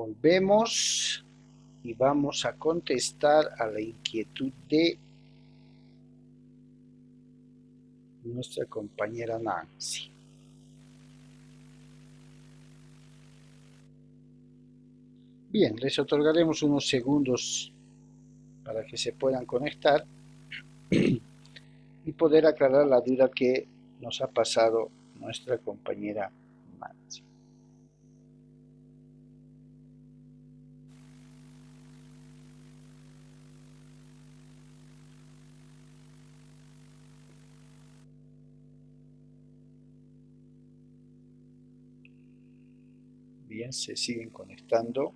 Volvemos y vamos a contestar a la inquietud de nuestra compañera Nancy. Bien, les otorgaremos unos segundos para que se puedan conectar y poder aclarar la duda que nos ha pasado nuestra compañera Nancy. Bien, se siguen conectando.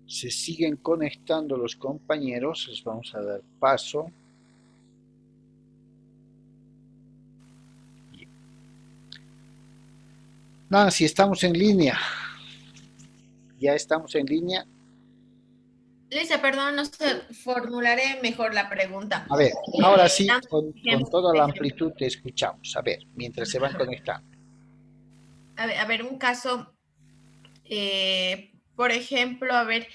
Se siguen conectando los compañeros, les vamos a dar paso. Bien. Nancy, estamos en línea. Ya estamos en línea. Lisa, perdón, no sé, formularé mejor la pregunta. A ver, ahora sí, Dando con toda la amplitud te escuchamos. A ver, mientras se van conectando. a ver, un caso, por ejemplo, a ver,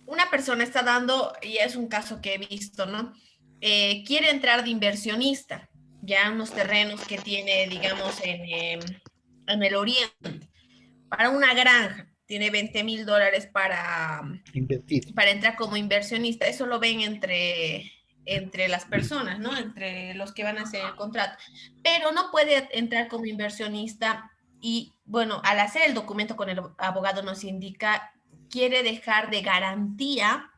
una persona está dando, y es un caso que he visto, ¿no? Quiere entrar de inversionista, ya unos terrenos que tiene, digamos, en el oriente, para una granja, tiene $20,000 Invertir. para entrar como inversionista. Eso lo ven entre las personas, ¿no? Entre los que van a hacer el contrato. Pero no puede entrar como inversionista y, bueno, al hacer el documento con el abogado nos indica, quiere dejar de garantía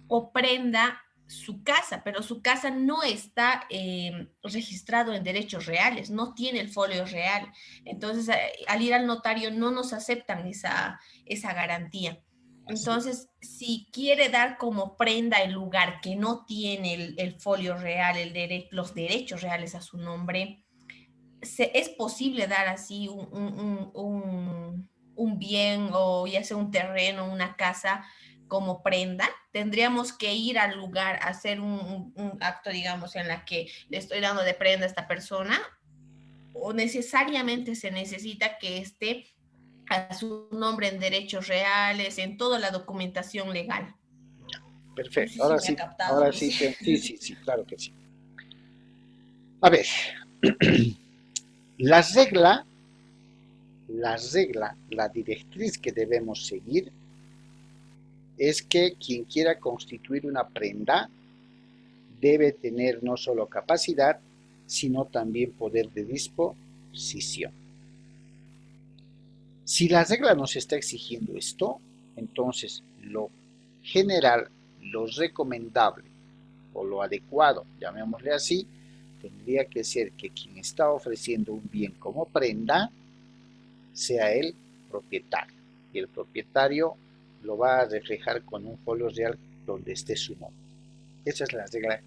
o prenda su casa, pero su casa no está registrado en derechos reales, no tiene el folio real. Entonces, al ir al notario no nos aceptan esa garantía. Así. Entonces, si quiere dar como prenda el lugar que no tiene el folio real, los derechos reales a su nombre, es posible dar así un bien o ya sea un terreno, una casa como prenda. Tendríamos que ir al lugar a hacer un acto, digamos, en la que le estoy dando de prenda a esta persona, o necesariamente se necesita que esté a su nombre en derechos reales, en toda la documentación legal. No sé Perfecto. si me ha captado, Ahora sí, Alicia. sí, claro que sí. A ver, la regla, la directriz que debemos seguir es que quien quiera constituir una prenda debe tener no solo capacidad, sino también poder de disposición. Si la regla nos está exigiendo esto, entonces lo general, lo recomendable o lo adecuado, llamémosle así, tendría que ser que quien está ofreciendo un bien como prenda sea el propietario. Y el propietario lo va a reflejar con un folio real donde esté su nombre. Esa es la regla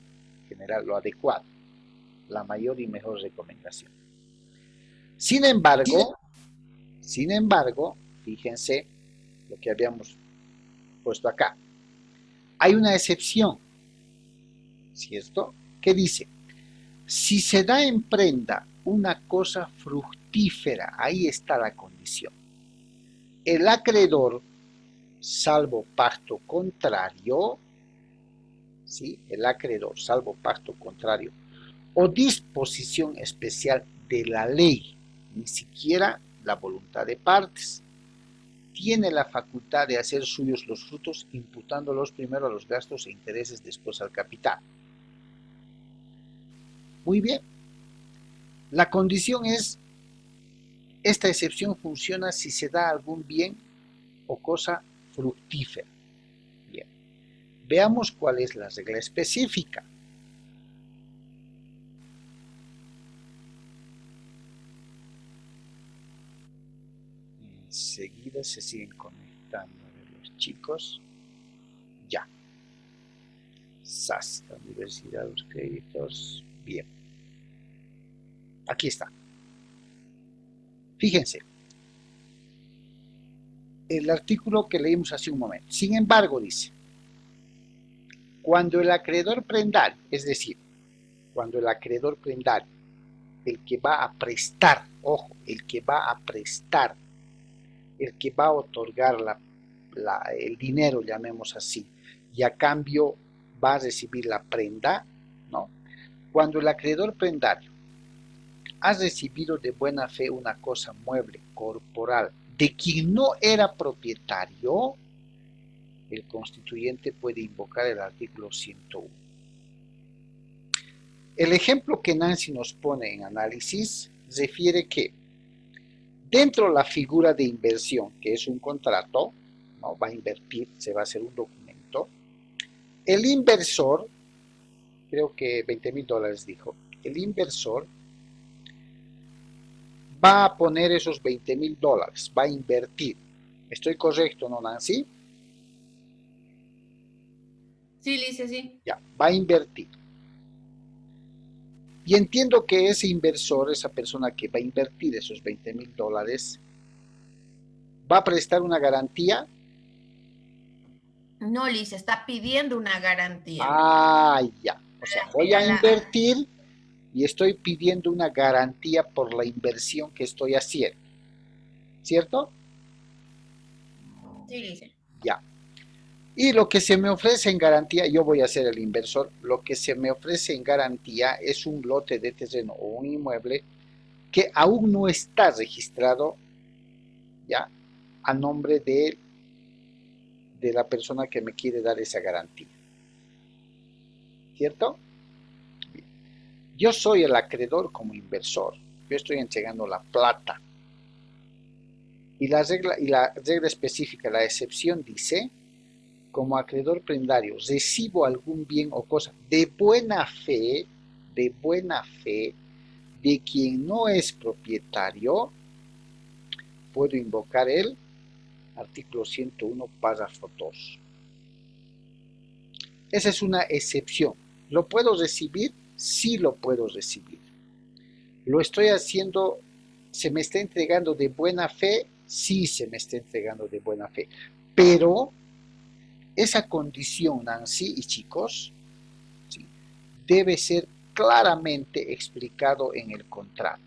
general, lo adecuado, la mayor y mejor recomendación. Sin embargo, fíjense lo que habíamos puesto acá. Hay una excepción, ¿cierto? Que dice, si se da en prenda una cosa fructífera, ahí está la condición. El acreedor, salvo pacto contrario, ¿sí? El acreedor, salvo pacto contrario, o disposición especial de la ley, ni siquiera la voluntad de partes, tiene la facultad de hacer suyos los frutos, imputándolos primero a los gastos e intereses, después al capital. Muy bien. La condición es, esta excepción funciona si se da algún bien o cosa fructífera. Bien. Veamos cuál es la regla específica. Enseguida se siguen conectando a ver los chicos. Ya. SAS, la Universidad de los Créditos. Bien. Aquí está. Fíjense. El artículo que leímos hace un momento. Sin embargo, dice, Cuando el acreedor prendario, es decir, cuando el acreedor prendario, el que va a prestar, ojo, el que va a prestar, el que va a otorgar el dinero, llamemos así, y a cambio va a recibir la prenda, ¿no? Cuando el acreedor prendario ha recibido de buena fe una cosa mueble, corporal, de quien no era propietario, el constituyente puede invocar el artículo 101. El ejemplo que Nancy nos pone en análisis refiere que dentro de la figura de inversión, que es un contrato, ¿no? Va a invertir, se va a hacer un documento, el inversor, creo que $20,000 dijo, el inversor va a poner esos $20,000, va a invertir. ¿Estoy correcto, no, Nancy? Sí, Lice, sí. Ya, va a invertir. Y entiendo que ese inversor, esa persona que va a invertir esos $20,000, va a prestar una garantía. No, Lice, está pidiendo una garantía. Ah, ya. O sea, voy a A la, invertir y estoy pidiendo una garantía por la inversión que estoy haciendo. ¿Cierto? sí, Lice. Ya. Y lo que se me ofrece en garantía, yo voy a ser el inversor, lo que se me ofrece en garantía es un lote de terreno o un inmueble que aún no está registrado, ya, a nombre de la persona que me quiere dar esa garantía. ¿Cierto? Bien. Yo soy el acreedor como inversor, yo estoy entregando la plata. Y la regla específica, la excepción dice, como acreedor prendario, recibo algún bien o cosa de buena fe, de quien no es propietario, puedo invocar el artículo 101, párrafo 2. Esa es una excepción. ¿Lo puedo recibir? Sí lo puedo recibir. ¿Lo estoy haciendo? ¿Se me está entregando de buena fe? Sí se me está entregando de buena fe. Pero esa condición, Nancy y chicos, ¿sí?, debe ser claramente explicado en el contrato.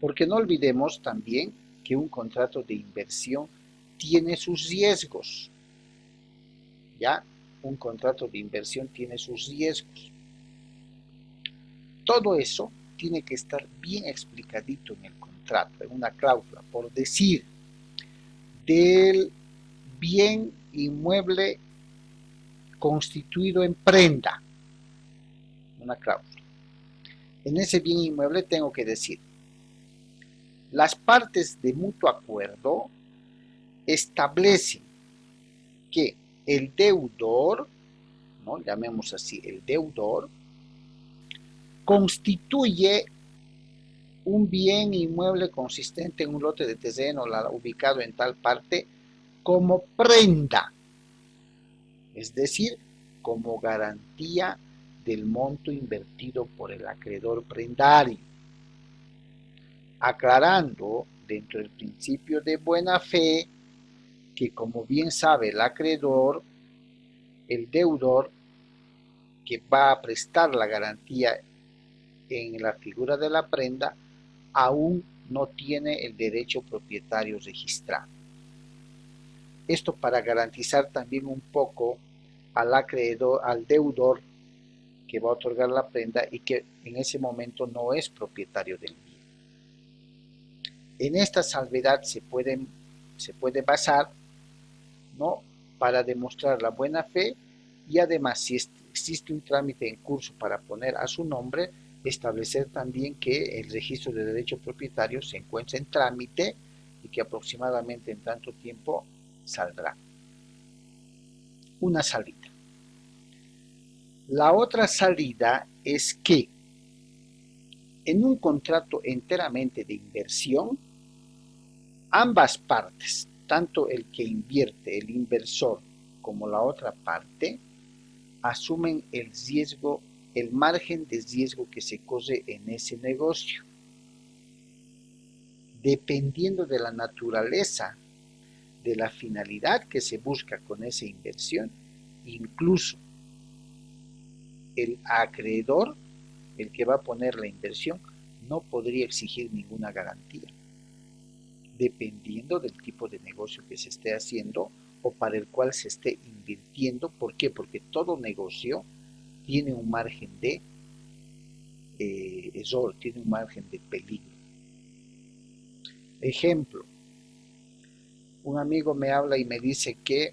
Porque no olvidemos también que un contrato de inversión tiene sus riesgos. ¿Ya? Un contrato de inversión tiene sus riesgos. Todo eso tiene que estar bien explicadito en el contrato, en una cláusula, por decir, del bien inmueble constituido en prenda, una cláusula. En ese bien inmueble tengo que decir, las partes de mutuo acuerdo establecen que el deudor, ¿no?, llamemos así, el deudor, constituye un bien inmueble consistente en un lote de terreno ubicado en tal parte como prenda, es decir, como garantía del monto invertido por el acreedor prendario, aclarando dentro del principio de buena fe que, como bien sabe el acreedor, el deudor que va a prestar la garantía en la figura de la prenda aún no tiene el derecho propietario registrado. Esto para garantizar también un poco al acreedor, al deudor que va a otorgar la prenda y que en ese momento no es propietario del bien. En esta salvedad se puede basar, ¿no?, para demostrar la buena fe, y además, si existe un trámite en curso para poner a su nombre, establecer también que el registro de derecho propietario se encuentra en trámite y que aproximadamente en tanto tiempo saldrá. Una salida. La otra salida es que en un contrato enteramente de inversión, ambas partes, tanto el que invierte, el inversor, como la otra parte, asumen el riesgo, el margen de riesgo que se corre en ese negocio. Dependiendo de la naturaleza, de la finalidad que se busca con esa inversión Incluso el acreedor, el que va a poner la inversión, no podría exigir ninguna garantía, dependiendo del tipo de negocio que se esté haciendo o para el cual se esté invirtiendo. ¿Por qué? Porque todo negocio tiene un margen de error, tiene un margen de peligro. Ejemplo, un amigo me habla y me dice que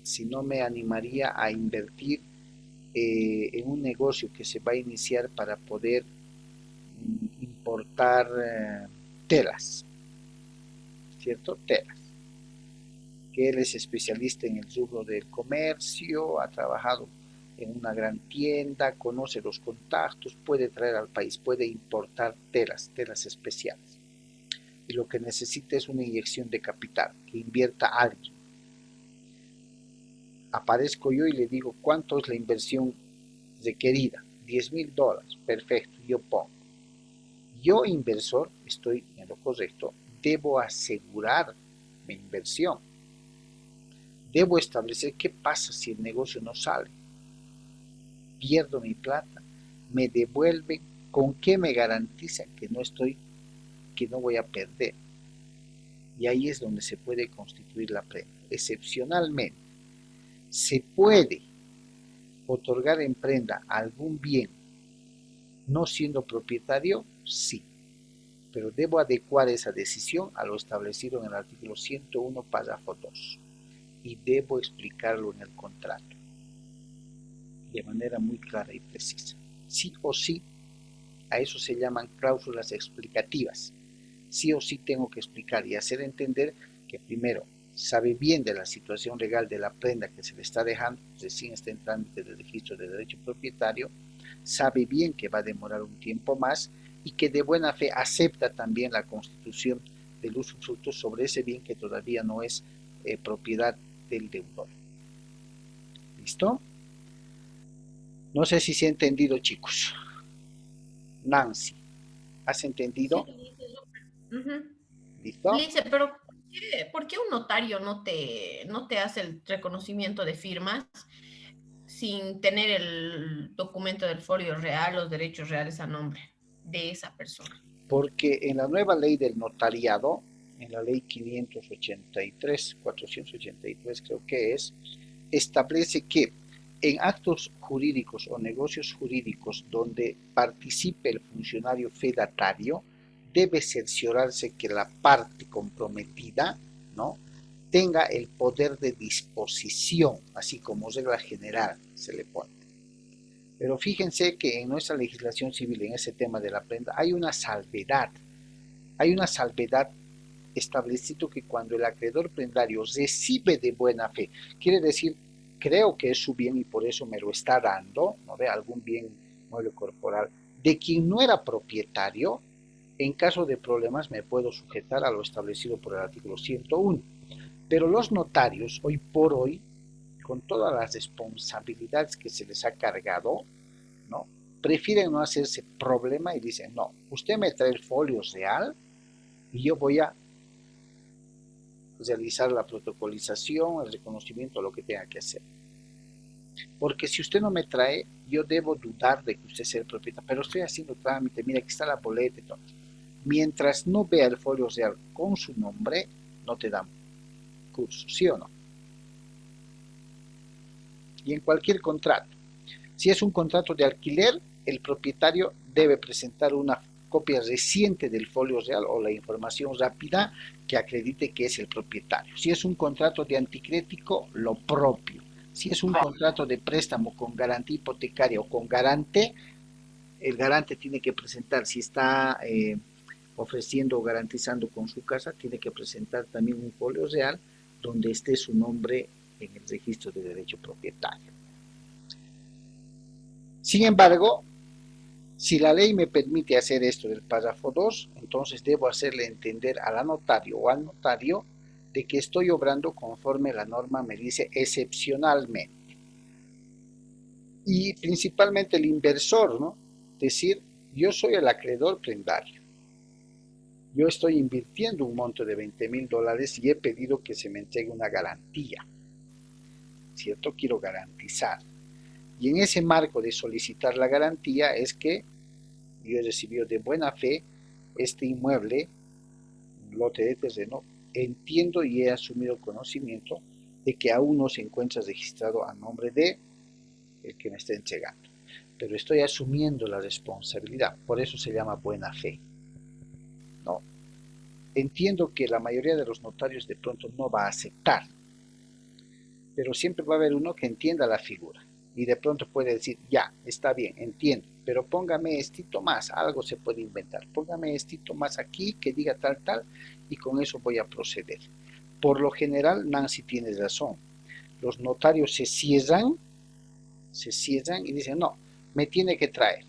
si no me animaría a invertir en un negocio que se va a iniciar para poder importar telas, ¿cierto? Telas. Que él es especialista en el rubro del comercio, ha trabajado en una gran tienda, conoce los contactos, puede traer al país, puede importar telas, telas especiales. Y lo que necesita es una inyección de capital, que invierta alguien. Aparezco yo y le digo, ¿cuánto es la inversión requerida? $10,000, perfecto, yo pongo. Yo, inversor, estoy en lo correcto, debo asegurar mi inversión. Debo establecer qué pasa si el negocio no sale. Pierdo mi plata, me devuelven, ¿con qué me garantizan que no voy a perder? Y ahí es donde se puede constituir la prenda. Excepcionalmente, se puede otorgar en prenda algún bien no siendo propietario, sí, pero debo adecuar esa decisión a lo establecido en el artículo 101, párrafo 2, y debo explicarlo en el contrato de manera muy clara y precisa. Sí o sí, a eso se llaman cláusulas explicativas. Sí o sí tengo que explicar y hacer entender que primero sabe bien de la situación legal de la prenda que se le está dejando, recién está en trámite de registro de derecho propietario, sabe bien que va a demorar un tiempo más y que de buena fe acepta también la constitución del usufructo sobre ese bien que todavía no es propiedad del deudor. ¿Listo? No sé si se ha entendido, chicos. Nancy, ¿has entendido? Sí, uh-huh. ¿Listo? Lice, pero ¿por qué un notario no te hace el reconocimiento de firmas sin tener el documento del folio real, los derechos reales a nombre de esa persona? Porque en la nueva ley del notariado, en la ley 583, 483 creo que es, establece que en actos jurídicos o negocios jurídicos donde participe el funcionario fedatario, debe cerciorarse que la parte comprometida, ¿no?, tenga el poder de disposición, así como regla general se le pone. Pero fíjense que en nuestra legislación civil, en ese tema de la prenda, hay una salvedad establecido que cuando el acreedor prendario recibe de buena fe, quiere decir, creo que es su bien y por eso me lo está dando, ¿no ve? Algún bien mueble corporal, de quien no era propietario, en caso de problemas me puedo sujetar a lo establecido por el artículo 101. Pero los notarios, hoy por hoy, con todas las responsabilidades que se les ha cargado, ¿no?, prefieren no hacerse problema y dicen, no, usted me trae el folio real y yo voy a realizar la protocolización, el reconocimiento, lo que tenga que hacer. Porque si usted no me trae, yo debo dudar de que usted sea el propietario, pero estoy haciendo trámite, mira, aquí está la boleta y todo. Mientras no vea el folio real con su nombre, no te dan curso, ¿sí o no? Y en cualquier contrato, si es un contrato de alquiler, el propietario debe presentar una copia reciente del folio real o la información rápida que acredite que es el propietario. Si es un contrato de anticrético, lo propio. Si es un contrato de préstamo con garantía hipotecaria o con garante, el garante tiene que presentar, si está ofreciendo o garantizando con su casa, tiene que presentar también un folio real donde esté su nombre en el registro de derecho propietario. Sin embargo, si la ley me permite hacer esto del párrafo 2, entonces debo hacerle entender a la notario o al notario de que estoy obrando conforme la norma me dice excepcionalmente. Y principalmente el inversor, ¿no? Decir, yo soy el acreedor prendario. Yo estoy invirtiendo un monto de $20,000 y he pedido que se me entregue una garantía. ¿cierto? Quiero garantizar. Y en ese marco de solicitar la garantía es que yo he recibido de buena fe este inmueble, un lote de terreno, entiendo y he asumido conocimiento de que aún no se encuentra registrado a nombre de el que me está entregando. Pero estoy asumiendo la responsabilidad, por eso se llama buena fe, ¿no? Entiendo que la mayoría de los notarios de pronto no va a aceptar, pero siempre va a haber uno que entienda la figura y de pronto puede decir, ya, está bien, entiendo, pero póngame estito más, algo se puede inventar, póngame estito más aquí que diga tal, tal, y con eso voy a proceder. Por lo general, Nancy tiene razón, los notarios se cierran y dicen, no, me tiene que traer,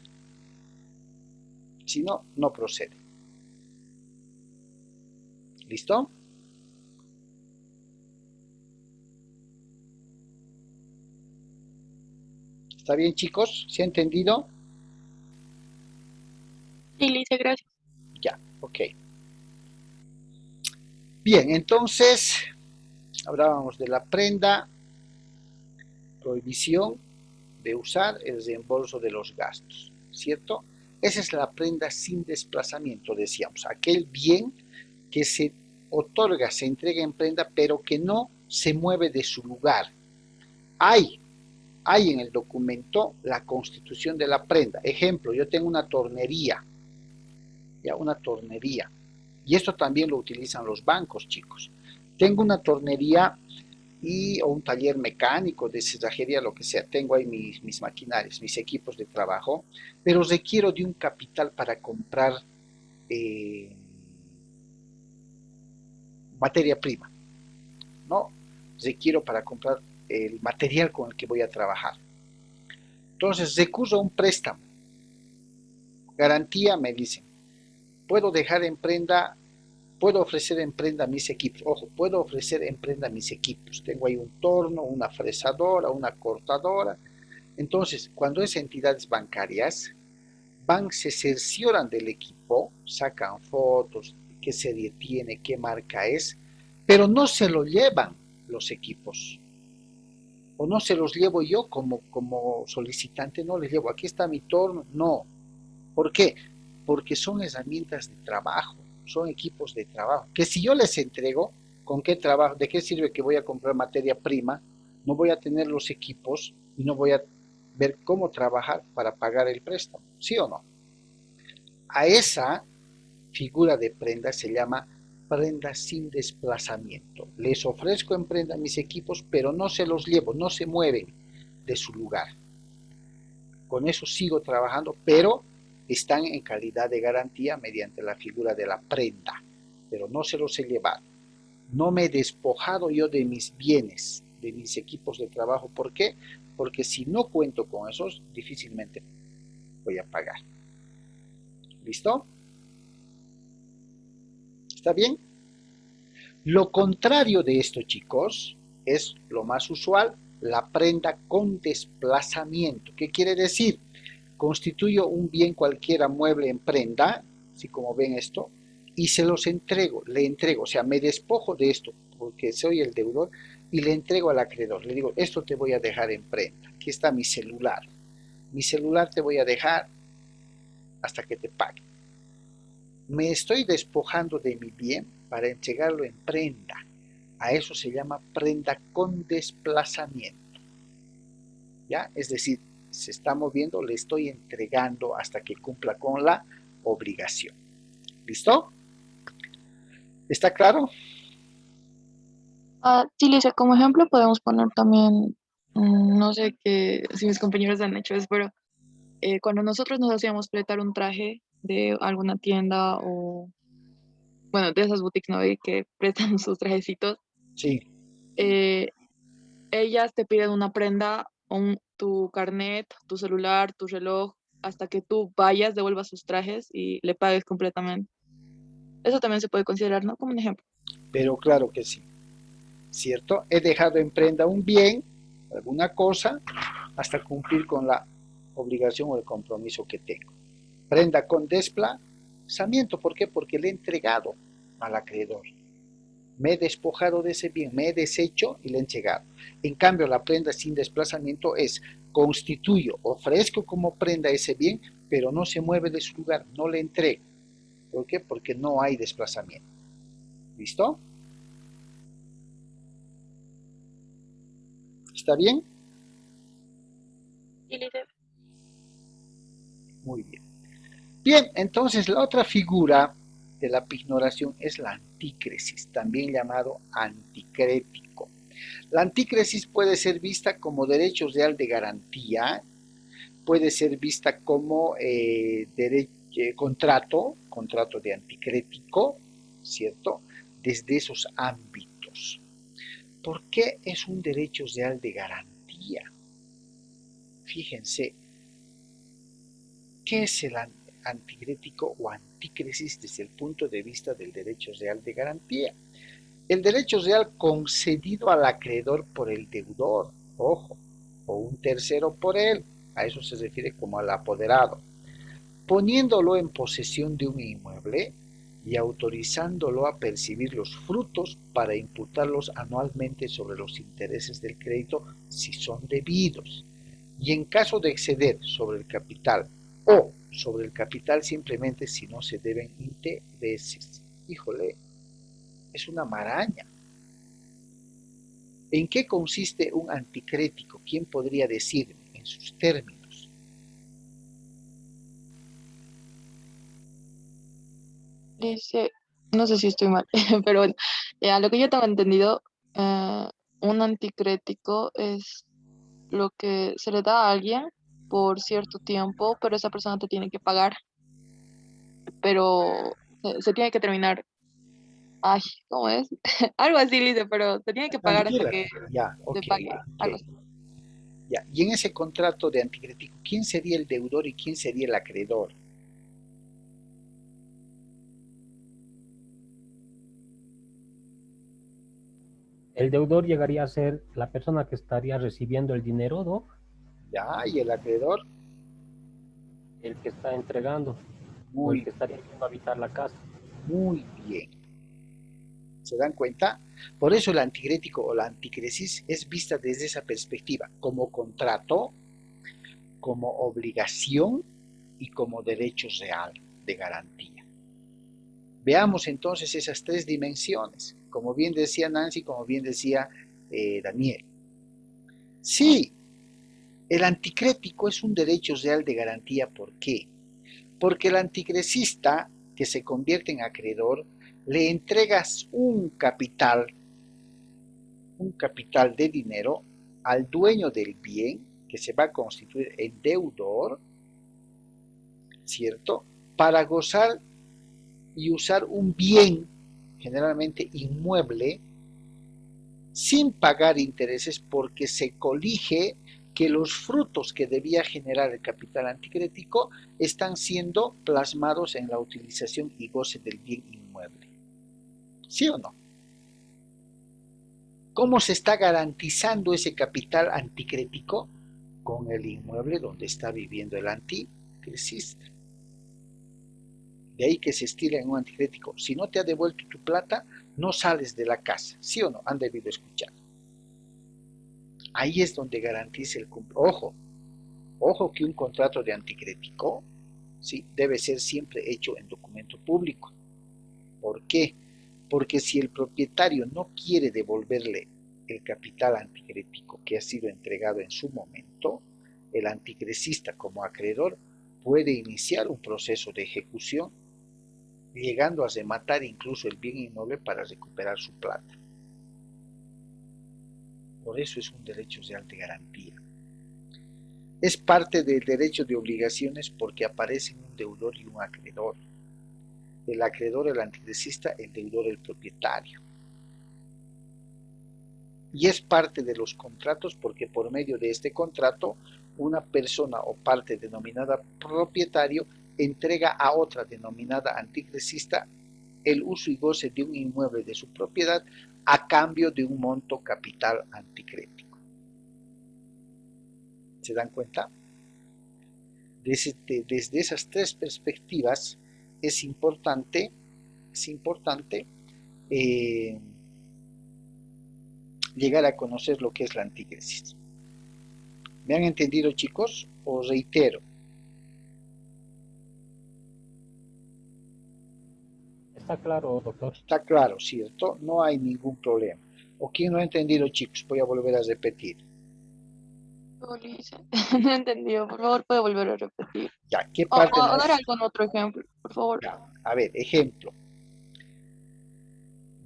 si no, no procede. ¿Listo? ¿Está bien, chicos? ¿Se ha entendido? Sí, Lice, gracias. Ya, ok. Bien, entonces, hablábamos de la prenda, prohibición de usar el reembolso de los gastos, ¿cierto? Esa es la prenda sin desplazamiento, decíamos, aquel bien que se otorga, se entrega en prenda, pero que no se mueve de su lugar. Hay en el documento la constitución de la prenda. Ejemplo, yo tengo una tornería, ya una tornería, y esto también lo utilizan los bancos, chicos. Tengo una tornería o un taller mecánico, de cerrajería, lo que sea. Tengo ahí mis maquinarias, mis equipos de trabajo, pero requiero de un capital para comprar eh, materia prima, ¿no? Requiero para comprar el material con el que voy a trabajar. Entonces recurro a un préstamo. Garantía, me dicen. Puedo dejar en prenda, puedo ofrecer en prenda mis equipos. Ojo, puedo ofrecer en prenda mis equipos. Tengo ahí un torno, una fresadora, una cortadora. Entonces, cuando es entidades bancarias, se cercioran del equipo, sacan fotos, qué serie tiene, qué marca es, pero no se lo llevan los equipos. O no se los llevo yo como solicitante, no les llevo, aquí está mi torno, no. ¿Por qué? Porque son herramientas de trabajo, son equipos de trabajo, que si yo les entrego, ¿con qué trabajo? ¿De qué sirve que voy a comprar materia prima? No voy a tener los equipos y no voy a ver cómo trabajar para pagar el préstamo, ¿sí o no? A esa figura de prenda se llama prenda sin desplazamiento. Les ofrezco en prenda mis equipos, pero no se los llevo, no se mueven de su lugar. Con eso sigo trabajando, pero están en calidad de garantía mediante la figura de la prenda, pero no se los he llevado. No me he despojado yo de mis bienes, de mis equipos de trabajo. ¿Por qué? Porque si no cuento con esos, difícilmente voy a pagar. ¿Listo? ¿Está bien? Lo contrario de esto, chicos, es lo más usual, la prenda con desplazamiento. ¿Qué quiere decir? Constituyo un bien cualquiera mueble en prenda, así como ven esto, y se los entrego, le entrego, o sea, me despojo de esto, porque soy el deudor, y le entrego al acreedor. Le digo, esto te voy a dejar en prenda, aquí está mi celular te voy a dejar hasta que te pague. Me estoy despojando de mi bien para entregarlo en prenda. A eso se llama prenda con desplazamiento. ¿Ya? Es decir, se está moviendo, le estoy entregando hasta que cumpla con la obligación. ¿Listo? ¿Está claro? Sí, Lice, como ejemplo podemos poner también, no sé qué, si mis compañeros han hecho eso, pero cuando nosotros nos hacíamos prestar un traje de alguna tienda o, bueno, de esas boutiques, ¿no? Y que prestan sus trajecitos, Sí, eh, ellas te piden una prenda, tu carnet, tu celular, tu reloj, hasta que tú vayas, devuelvas sus trajes y le pagues completamente. Eso también se puede considerar, ¿no? Como un ejemplo. pero claro que sí. ¿Cierto? He dejado en prenda un bien, alguna cosa, hasta cumplir con la obligación o el compromiso que tengo. Prenda con desplazamiento, ¿por qué? Porque le he entregado al acreedor. Me he despojado de ese bien, me he deshecho y le he entregado. En cambio, la prenda sin desplazamiento es constituyo, ofrezco como prenda ese bien, pero no se mueve de su lugar, no le entrego. ¿Por qué? Porque no hay desplazamiento. ¿Listo? ¿Está bien? Y líder, Muy bien. Bien, entonces la otra figura de la pignoración es la antícresis, también llamado anticrético. La antícresis puede ser vista como derecho real de garantía, puede ser vista como contrato de anticrético, ¿cierto? Desde esos ámbitos. ¿Por qué es un derecho real de garantía? Fíjense, ¿qué es el anticrético o antícresis desde el punto de vista del derecho real de garantía? El derecho real concedido al acreedor por el deudor, ojo, o un tercero por él, a eso se refiere como al apoderado, poniéndolo en posesión de un inmueble y autorizándolo a percibir los frutos para imputarlos anualmente sobre los intereses del crédito si son debidos. Y en caso de exceder sobre el capital o sobre el capital simplemente si no se deben intereses. Híjole, es una maraña. ¿En qué consiste un anticrético? ¿Quién podría decirme en sus términos? dice, no sé si estoy mal, pero bueno, a lo que yo tengo entendido, eh, un anticrético es lo que se le da a alguien por cierto tiempo, pero esa persona te tiene que pagar, pero se tiene que terminar. Ay, ¿cómo es? Algo así, dice, pero te tiene que pagar hasta Tranquila. que Ya, te ok, pague, ok. algo así. Ya. Y en ese contrato de anticrético, ¿quién sería el deudor y quién sería el acreedor? El deudor llegaría a ser la persona que estaría recibiendo el dinero, ¿no? Ya, y el acreedor, El que está entregando o el muy, que estaría yendo a habitar la casa. muy bien. ¿Se dan cuenta? Por eso el anticrético o la anticresis es vista desde esa perspectiva, como contrato, como obligación y como derecho real de garantía. Veamos entonces esas tres dimensiones, como bien decía Nancy, como bien decía Daniel. Sí, el anticrético es un derecho real de garantía. ¿Por qué? Porque el anticresista, que se convierte en acreedor, le entregas un capital de dinero al dueño del bien, que se va a constituir en deudor, ¿cierto? Para gozar y usar un bien, generalmente inmueble, sin pagar intereses porque se colige que los frutos que debía generar el capital anticrético están siendo plasmados en la utilización y goce del bien inmueble. ¿Sí o no? ¿Cómo se está garantizando ese capital anticrético? Con el inmueble donde está viviendo el anticresista. De ahí que se estila en un anticrético. Si no te ha devuelto tu plata, no sales de la casa. ¿Sí o no? Han debido escuchar. Ahí es donde garantiza el cumplimiento. Ojo que un contrato de anticrético, ¿sí?, debe ser siempre hecho en documento público. ¿Por qué? Porque si el propietario no quiere devolverle el capital anticrético que ha sido entregado en su momento, el anticresista como acreedor puede iniciar un proceso de ejecución, llegando a rematar incluso el bien inmueble para recuperar su plata. Por eso es un derecho real de garantía. Es parte del derecho de obligaciones porque aparecen un deudor y un acreedor. El acreedor, el anticresista, el deudor, el propietario. Y es parte de los contratos porque por medio de este contrato una persona o parte denominada propietario entrega a otra denominada anticresista el uso y goce de un inmueble de su propiedad a cambio de un monto capital anticrético. ¿Se dan cuenta? Desde esas tres perspectivas es importante eh, llegar a conocer lo que es la antícresis. ¿Me han entendido, chicos? Os reitero. Está claro, doctor. Está claro, ¿cierto? No hay ningún problema. ¿O quién no ha entendido, chicos? Voy a volver a repetir. Ulises, no he entendido. Por favor, puede volver a repetir. Ya, ¿qué O, parte o, no o dar es? algún otro ejemplo, por favor. Ya, a ver, ejemplo.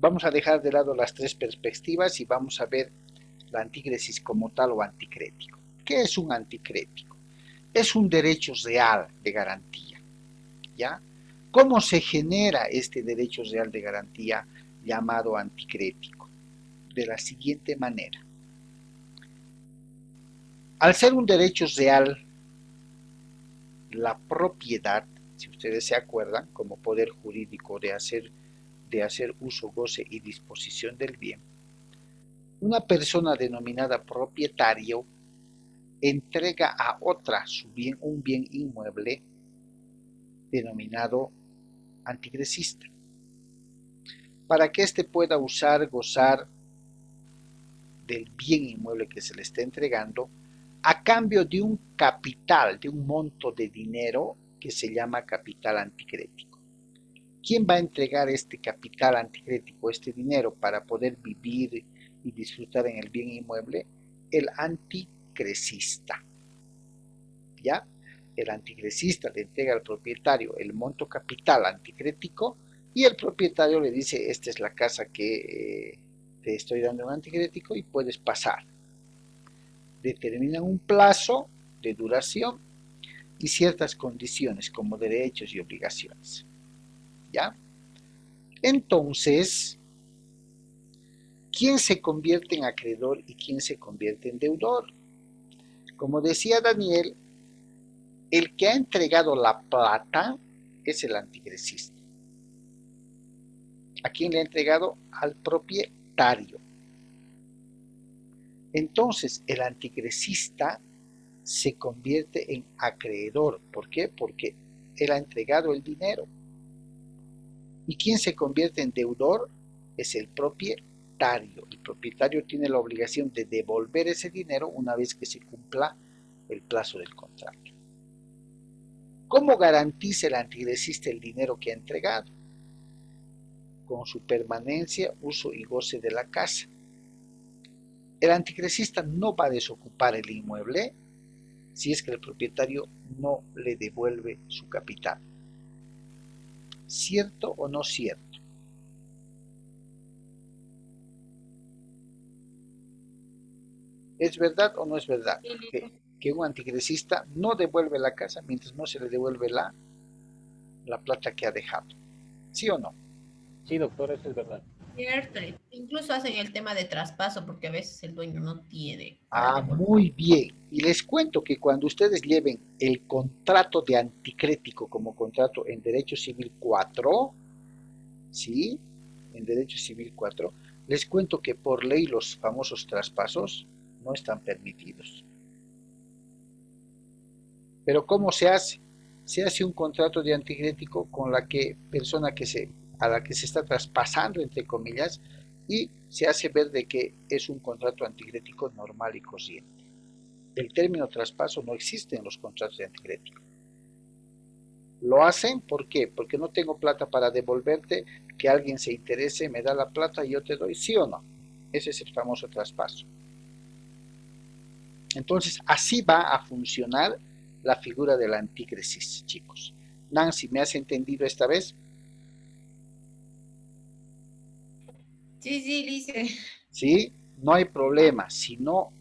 Vamos a dejar de lado las tres perspectivas y vamos a ver la antícresis como tal o anticrético. ¿Qué es un anticrético? Es un derecho real de garantía, ¿ya? ¿Cómo se genera este derecho real de garantía llamado anticrético? De la siguiente manera. Al ser un derecho real, la propiedad, si ustedes se acuerdan, como poder jurídico de hacer uso, goce y disposición del bien, una persona denominada propietario entrega a otra un bien inmueble denominado anticresista, para que éste pueda usar, gozar del bien inmueble que se le está entregando, a cambio de un capital, de un monto de dinero que se llama capital anticrético. ¿Quién va a entregar este capital anticrético, este dinero, para poder vivir y disfrutar en el bien inmueble? El anticresista. ¿Ya? El anticresista le entrega al propietario el monto capital anticrético y el propietario le dice, esta es la casa que te estoy dando un anticrético y puedes pasar. Determinan un plazo de duración y ciertas condiciones como derechos y obligaciones. ¿Ya? Entonces, ¿quién se convierte en acreedor y quién se convierte en deudor? Como decía Daniel, el que ha entregado la plata es el anticresista. ¿A quién le ha entregado? Al propietario. Entonces, el anticresista se convierte en acreedor. ¿Por qué? Porque él ha entregado el dinero. ¿Y quién se convierte en deudor? Es el propietario. El propietario tiene la obligación de devolver ese dinero una vez que se cumpla el plazo del contrato. ¿Cómo garantiza el anticresista el dinero que ha entregado? Con su permanencia, uso y goce de la casa. El anticresista no va a desocupar el inmueble si es que el propietario no le devuelve su capital. ¿Cierto o no cierto? ¿Es verdad o no es verdad? Que un anticresista no devuelve la casa mientras no se le devuelve la plata que ha dejado. ¿Sí o no? Sí, doctor, eso es verdad. Cierto, incluso hacen el tema de traspaso porque a veces el dueño no tiene para Ah, devolver. muy bien. Y les cuento que cuando ustedes lleven el contrato de anticrético como contrato en Derecho Civil 4, ¿sí? En Derecho Civil 4, les cuento que por ley los famosos traspasos no están permitidos. Pero ¿cómo se hace? Se hace un contrato de anticrético con la persona a la que se está traspasando, entre comillas, y se hace ver de que es un contrato anticrético normal y corriente. El término traspaso no existe en los contratos de anticrético. Lo hacen, ¿por qué? Porque no tengo plata para devolverte, que alguien se interese, me da la plata y yo te doy, ¿sí o no? Ese es el famoso traspaso. Entonces, así va a funcionar la figura de la antícresis, chicos. Nancy, ¿me has entendido esta vez? Sí, Lice. ¿Sí? No hay problema, si no,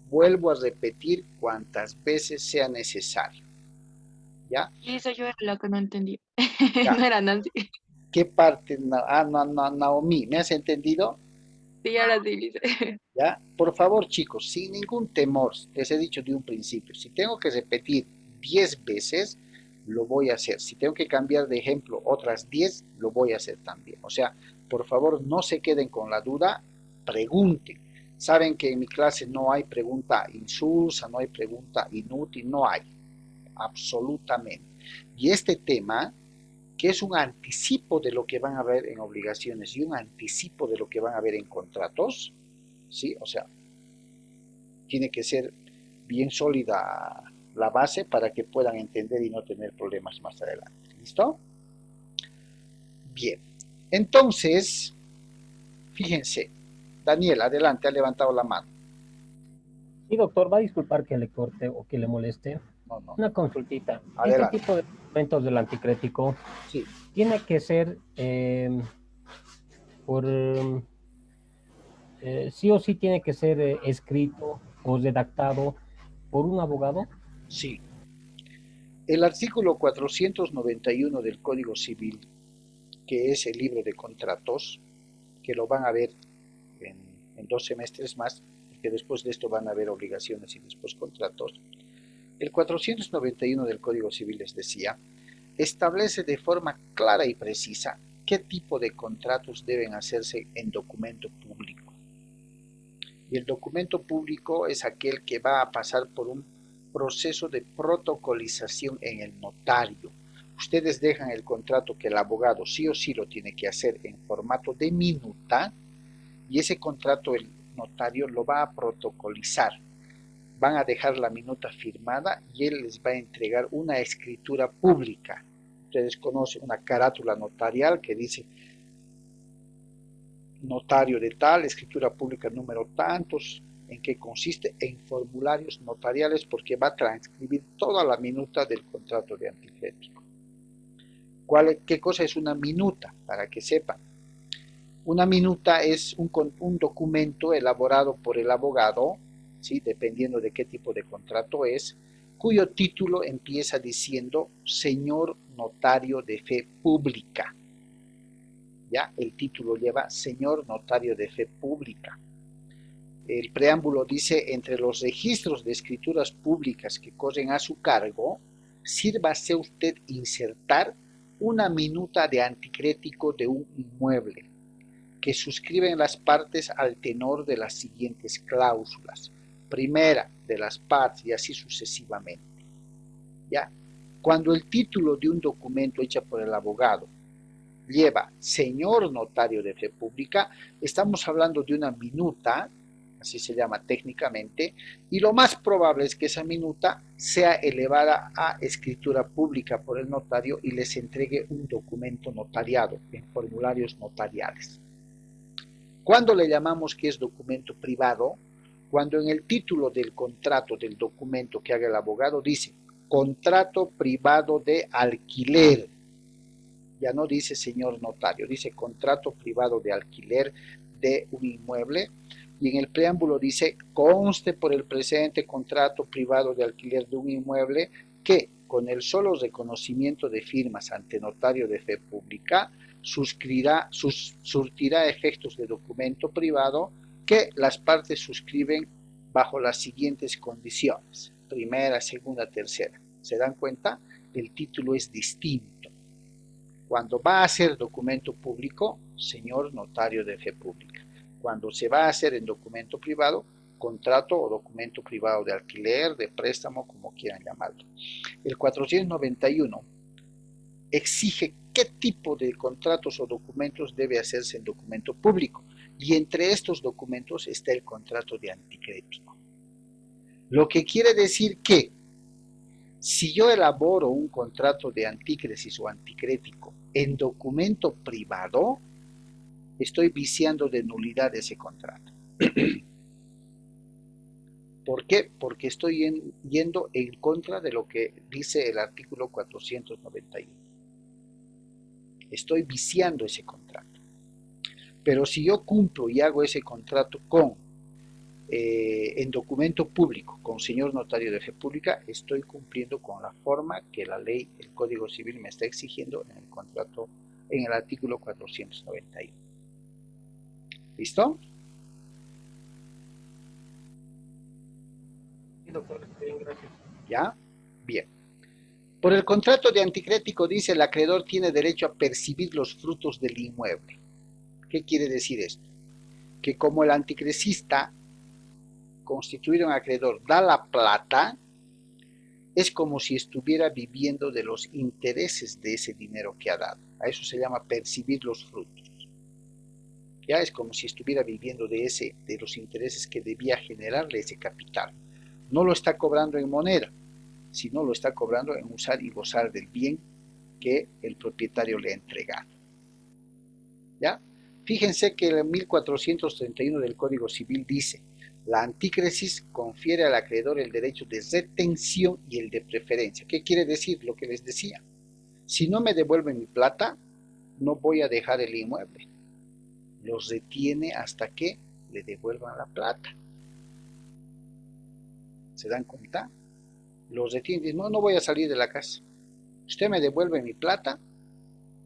vuelvo a repetir cuantas veces sea necesario. ¿Ya? Lisa, yo era la que no entendí. Ya. No era Nancy. ¿Qué parte? Naomi, ¿me has entendido? Sí, ahora sí, Lisa. ¿Ya? Por favor, chicos, sin ningún temor, les he dicho de un principio, si tengo que repetir 10 veces, lo voy a hacer. Si tengo que cambiar de ejemplo otras 10, lo voy a hacer también. O sea, por favor, no se queden con la duda, pregunten. Saben que en mi clase no hay pregunta insulsa, no hay pregunta inútil, no hay, absolutamente. Y este tema, que es un anticipo de lo que van a ver en obligaciones y un anticipo de lo que van a ver en contratos, ¿sí? O sea, tiene que ser bien sólida la base para que puedan entender y no tener problemas más adelante. ¿Listo? Bien. Entonces, fíjense, Daniel, adelante, ha levantado la mano. Sí, doctor, va a disculpar que le corte o que le moleste. No, no, Una consultita. Este adelante. tipo de documentos del anticrético Sí, tiene que ser por sí o sí tiene que ser escrito o redactado por un abogado. sí. El artículo 491 del Código Civil, que es el libro de contratos, que lo van a ver en, en 2 semestres más, porque después de esto van a haber obligaciones y después contratos. El 491 del Código Civil, les decía, establece de forma clara y precisa qué tipo de contratos deben hacerse en documento público. Y el documento público es aquel que va a pasar por un proceso de protocolización en el notario. Ustedes dejan el contrato que el abogado sí o sí lo tiene que hacer en formato de minuta, y ese contrato el notario lo va a protocolizar. Van a dejar la minuta firmada y él les va a entregar una escritura pública. Ustedes conocen una carátula notarial que dice notario de tal, escritura pública número tantos, en qué consiste, en formularios notariales, porque va a transcribir toda la minuta del contrato de anticrético. ¿Qué cosa es una minuta? Para que sepan. Una minuta es un documento elaborado por el abogado, ¿sí? Dependiendo de qué tipo de contrato es, cuyo título empieza diciendo señor notario de fe pública. ¿Ya? El título lleva señor notario de fe pública. El preámbulo dice, entre los registros de escrituras públicas que corren a su cargo, sírvase usted insertar una minuta de anticrético de un inmueble, que suscriben las partes al tenor de las siguientes cláusulas. Primera, de las partes, y así sucesivamente. ¿Ya? Cuando el título de un documento hecho por el abogado lleva señor notario de fe pública, estamos hablando de una minuta, así se llama técnicamente, y lo más probable es que esa minuta sea elevada a escritura pública por el notario y les entregue un documento notariado en formularios notariales. ¿Cuándo le llamamos que es documento privado? Cuando en el título del contrato del documento que haga el abogado dice contrato privado de alquiler. Ya no dice señor notario, dice contrato privado de alquiler de un inmueble, y en el preámbulo dice conste por el presente contrato privado de alquiler de un inmueble que con el solo reconocimiento de firmas ante notario de fe pública surtirá efectos de documento privado que las partes suscriben bajo las siguientes condiciones: primera, segunda, tercera. ¿Se dan cuenta? El título es distinto. Cuando va a ser documento público, señor notario de fe pública. Cuando se va a hacer en documento privado, contrato o documento privado de alquiler, de préstamo, como quieran llamarlo. El 491 exige qué tipo de contratos o documentos debe hacerse en documento público, y entre estos documentos está el contrato de anticrético. Lo que quiere decir que si yo elaboro un contrato de antícresis o anticrético en documento privado, estoy viciando de nulidad ese contrato. ¿Por qué? Porque estoy yendo en contra de lo que dice el artículo 491. Estoy viciando ese contrato. Pero si yo cumplo y hago ese contrato en documento público con señor notario de fe pública, estoy cumpliendo con la forma que la ley, el Código Civil me está exigiendo en el contrato, en el artículo 491. ¿Listo? Sí, doctor, bien, gracias. ¿Ya? Bien. Por el contrato de anticrético dice el acreedor tiene derecho a percibir los frutos del inmueble. ¿Qué quiere decir esto? Que como el anticrecista constituido en acreedor da la plata, es como si estuviera viviendo de los intereses de ese dinero que ha dado. A eso se llama percibir los frutos. Ya es como si estuviera viviendo de los intereses que debía generarle ese capital. No lo está cobrando en moneda, sino lo está cobrando en usar y gozar del bien que el propietario le ha entregado. ¿Ya? Fíjense que el 1431 del Código Civil dice: la antícresis confiere al acreedor el derecho de retención y el de preferencia. ¿Qué quiere decir? Lo que les decía. Si no me devuelven mi plata, no voy a dejar el inmueble. Los retiene hasta que le devuelvan la plata. ¿Se dan cuenta? Los retiene y dicen: no, no voy a salir de la casa. Usted me devuelve mi plata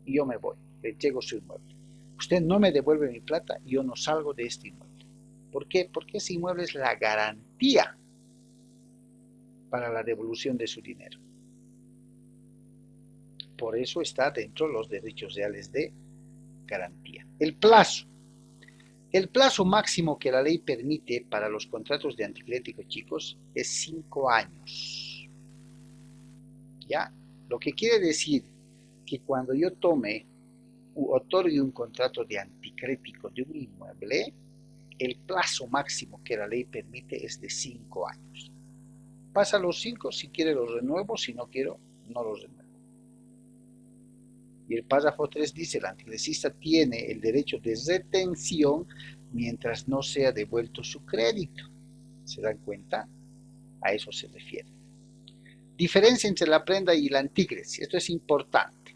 y yo me voy. Le entrego su inmueble. Usted no me devuelve mi plata y yo no salgo de este inmueble. ¿Por qué? Porque ese inmueble es la garantía para la devolución de su dinero. Por eso está dentro de los derechos reales de garantía. El plazo. El plazo máximo que la ley permite para los contratos de anticrédito, chicos, es 5 años. ¿Ya? Lo que quiere decir que cuando yo tome u otorgue un contrato de anticrédito de un inmueble, el plazo máximo que la ley permite es de 5 años. Pasa los 5, si quiere los renuevo, si no quiero, no los renuevo. Y el párrafo 3 dice: el anticrecista tiene el derecho de retención mientras no sea devuelto su crédito. ¿Se dan cuenta? A eso se refiere. Diferencia entre la prenda y la antícresis. Esto es importante.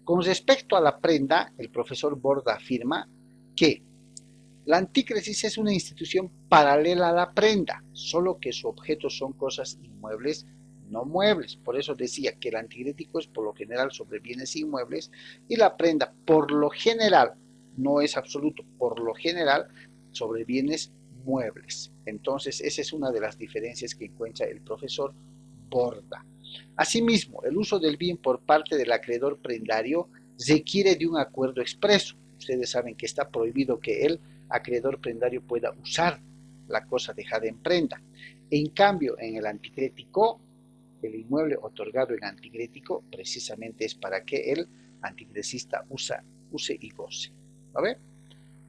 Con respecto a la prenda, el profesor Borda afirma que la antícresis es una institución paralela a la prenda, solo que su objeto son cosas inmuebles, no muebles. Por eso decía que el anticrético es por lo general sobre bienes inmuebles y la prenda por lo general, no es absoluto, por lo general sobre bienes muebles. Entonces esa es una de las diferencias que encuentra el profesor Borda. Asimismo, el uso del bien por parte del acreedor prendario requiere de un acuerdo expreso. Ustedes saben que está prohibido que el acreedor prendario pueda usar la cosa dejada en prenda. En cambio, en el anticrético, el inmueble otorgado en anticrético precisamente es para que el anticrecista use y goce. ¿A ver?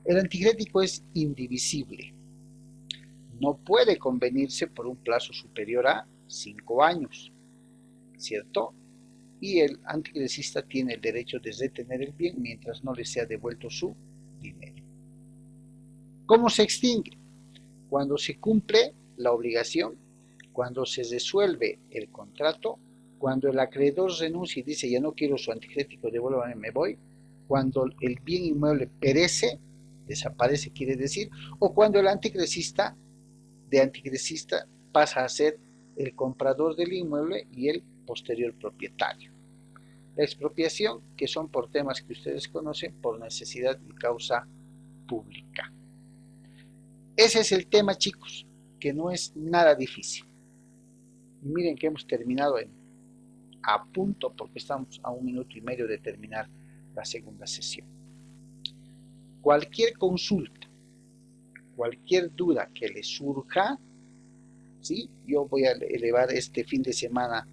El anticrético es indivisible. No puede convenirse por un plazo superior a 5 años, ¿cierto? Y el anticrecista tiene el derecho de retener el bien mientras no le sea devuelto su dinero. ¿Cómo se extingue? Cuando se cumple la obligación, cuando se resuelve el contrato, cuando el acreedor renuncia y dice: ya no quiero su anticrético, devuélvame, me voy. Cuando el bien inmueble perece, desaparece, quiere decir, o cuando el anticrecista pasa a ser el comprador del inmueble y el posterior propietario. La expropiación, que son por temas que ustedes conocen, por necesidad y causa pública. Ese es el tema, chicos, que no es nada difícil. Y miren que hemos terminado a punto, porque estamos a 1 minuto y medio de terminar la segunda sesión. Cualquier consulta, cualquier duda que les surja, ¿sí? Yo voy a elevar este fin de semana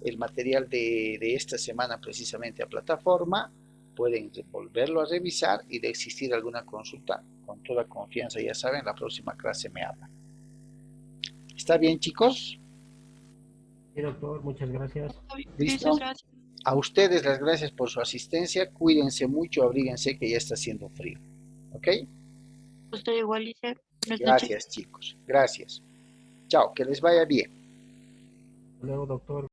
el material de esta semana precisamente a plataforma. Pueden volverlo a revisar y de existir alguna consulta, con toda confianza, ya saben, la próxima clase me hablan. ¿Está bien, chicos? Sí, doctor, muchas gracias. ¿Listo? Gracias. A ustedes las gracias por su asistencia. Cuídense mucho, abríguense que ya está haciendo frío. ¿Ok? Usted igual, dice. Buenas noches. Gracias, chicos. Gracias. Chao, que les vaya bien. Hasta luego, doctor.